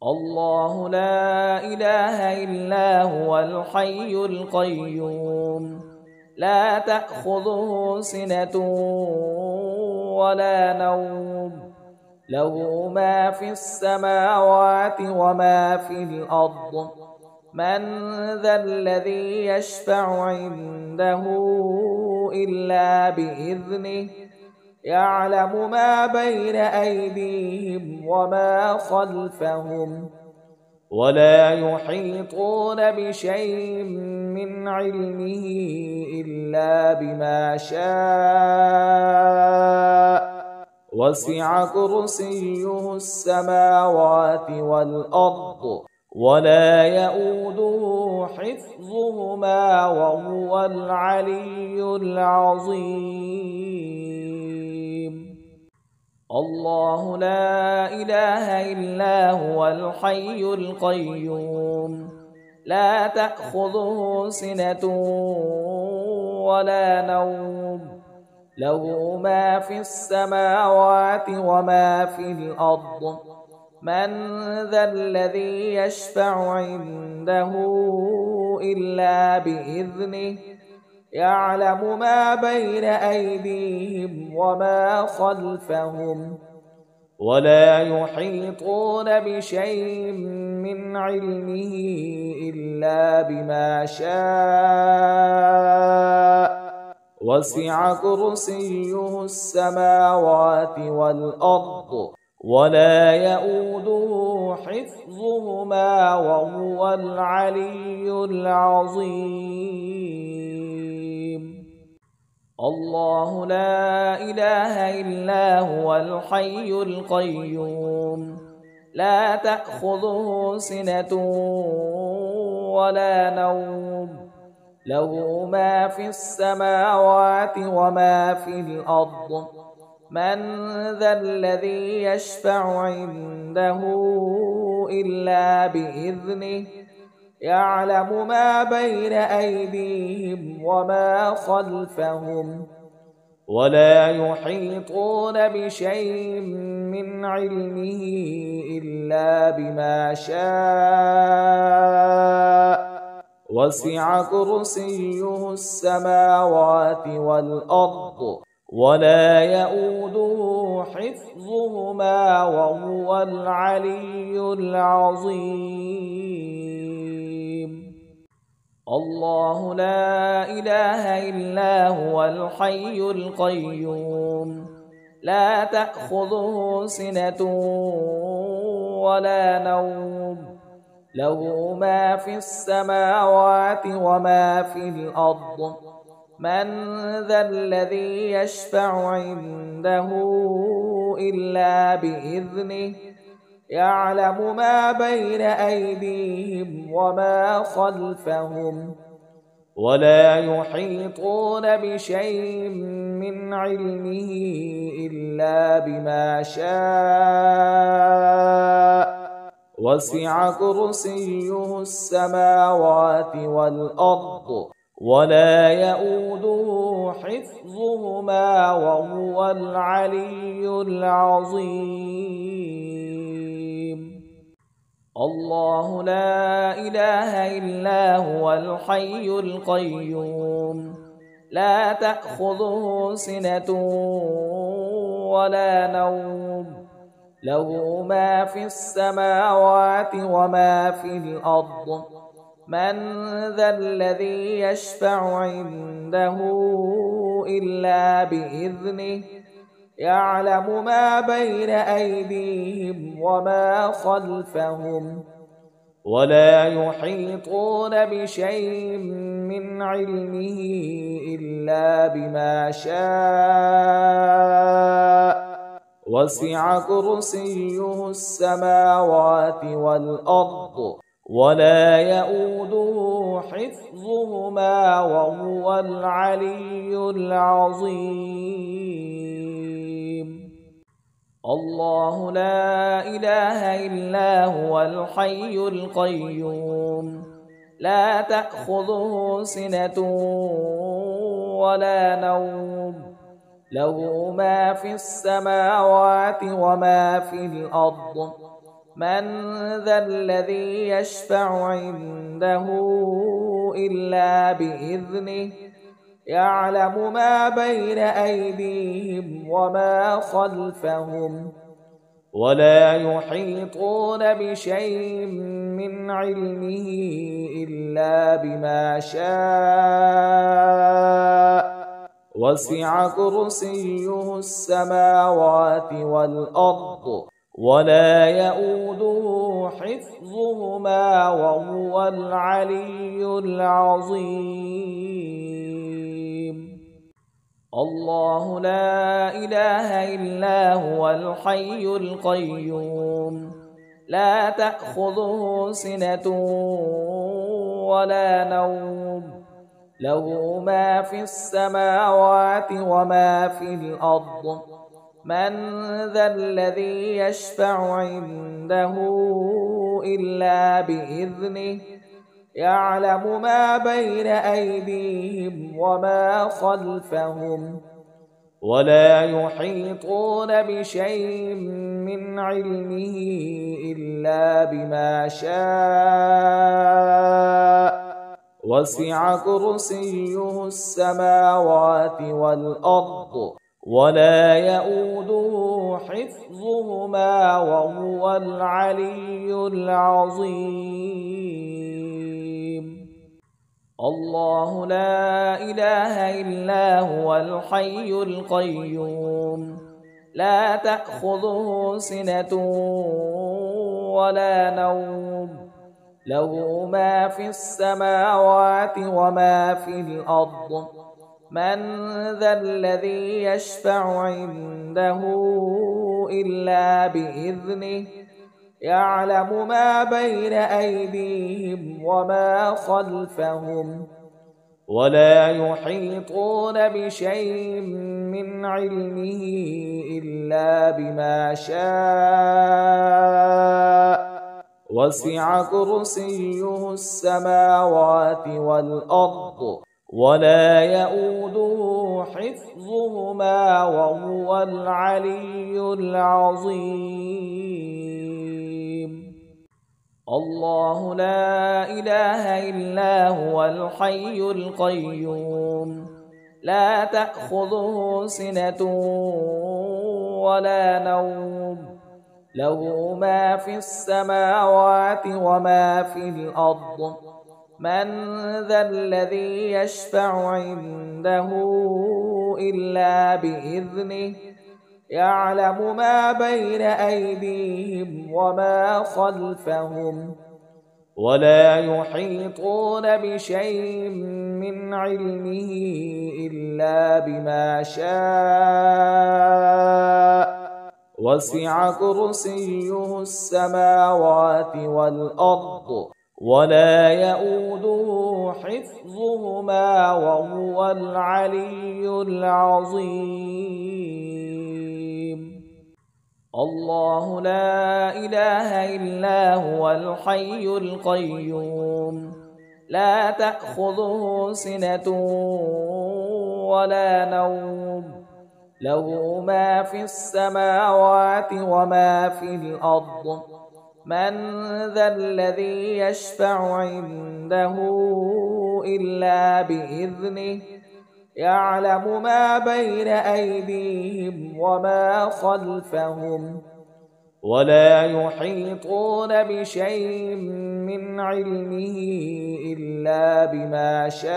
الله لا إله إلا هو الحي القيوم لا تأخذه سنة ولا نوم له ما في السماوات وما في الأرض من ذا الذي يشفع عنده إلا بإذنه يعلم ما بين أيديهم وما خلفهم ولا يحيطون بشيء من علمه إلا بما شاء وسع كرسيه السماوات والأرض ولا يؤوده حفظهما وهو العلي العظيم الله لا إله إلا هو الحي القيوم لا تأخذه سنة ولا نوم له ما في السماوات وما في الأرض من ذا الذي يشفع عنده إلا بإذنه يعلم ما بين أيديهم وما خلفهم ولا يحيطون بشيء من علمه إلا بما شاء وسع كرسيه السماوات والأرض ولا يؤوده حفظهما وهو العلي العظيم الله لا إله إلا هو الحي القيوم لا تأخذه سنة ولا نوم له ما في السماوات وما في الأرض من ذا الذي يشفع عنده إلا بإذنه يعلم ما بين أيديهم وما خلفهم ولا يحيطون بشيء من علمه إلا بما شاء وسع كرسيه السماوات والأرض ولا يؤوده حفظهما وهو العلي العظيم الله لا إله إلا هو الحي القيوم لا تأخذه سنة ولا نوم له ما في السماوات وما في الأرض من ذا الذي يشفع عنده إلا بإذنه يعلم ما بين أيديهم وما خلفهم ولا يحيطون بشيء من علمه إلا بما شاء وسع كرسيه السماوات والأرض ولا يؤوده حفظهما وهو العلي العظيم الله لا إله إلا هو الحي القيوم لا تأخذه سنة ولا نوم له ما في السماوات وما في الأرض من ذا الذي يشفع عنده إلا بإذنه يعلم ما بين أيديهم وما خلفهم ولا يحيطون بشيء من علمه إلا بما شاء وسع كرسيه السماوات والأرض ولا يؤوده حفظهما وهو العلي العظيم الله لا إله إلا هو الحي القيوم لا تأخذه سنة ولا نوم له ما في السماوات وما في الأرض من ذا الذي يشفع عنده إلا بإذنه يعلم ما بين أيديهم وما خلفهم ولا يحيطون بشيء من علمه إلا بما شاء وسع كرسيه السماوات والأرض ولا يئوده حفظهما وهو العلي العظيم الله لا إله إلا هو الحي القيوم لا تأخذه سنة ولا نوم له ما في السماوات وما في الأرض من ذا الذي يشفع عنده إلا بإذنه يعلم ما بين أيديهم وما خلفهم ولا يحيطون بشيء من علمه إلا بما شاء وسع كرسيه السماوات والأرض ولا يئوده حفظهما وهو العلي العظيم الله لا إله إلا هو الحي القيوم لا تأخذه سنة ولا نوم له ما في السماوات وما في الأرض من ذا الذي يشفع عنده إلا بإذنه يعلم ما بين أيديهم وما خلفهم ولا يحيطون بشيء من علمه إلا بما شاء وسع كرسيه السماوات والأرض ولا يئوده حفظهما وهو العلي العظيم الله لا إله إلا هو الحي القيوم لا تأخذه سنة ولا نوم له ما في السماوات وما في الأرض من ذا الذي يشفع عنده إلا بإذنه يعلم ما بين أيديهم وما خلفهم ولا يحيطون بشيء من علمه إلا بما شاء وسع كرسيه السماوات والأرض ولا يئوده حفظهما وهو العلي العظيم الله لا إله إلا هو الحي القيوم لا تأخذه سنة ولا نوم له ما في السماوات وما في الأرض من ذا الذي يشفع عنده إلا بإذنه يعلم ما بين أيديهم وما خلفهم ولا يحيطون بشيء من علمه إلا بما شاء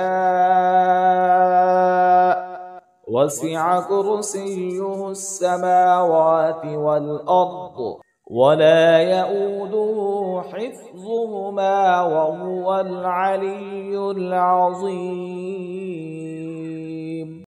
وسع كرسيه السماوات والأرض ولا يئوده حفظهما وهو العلي العظيم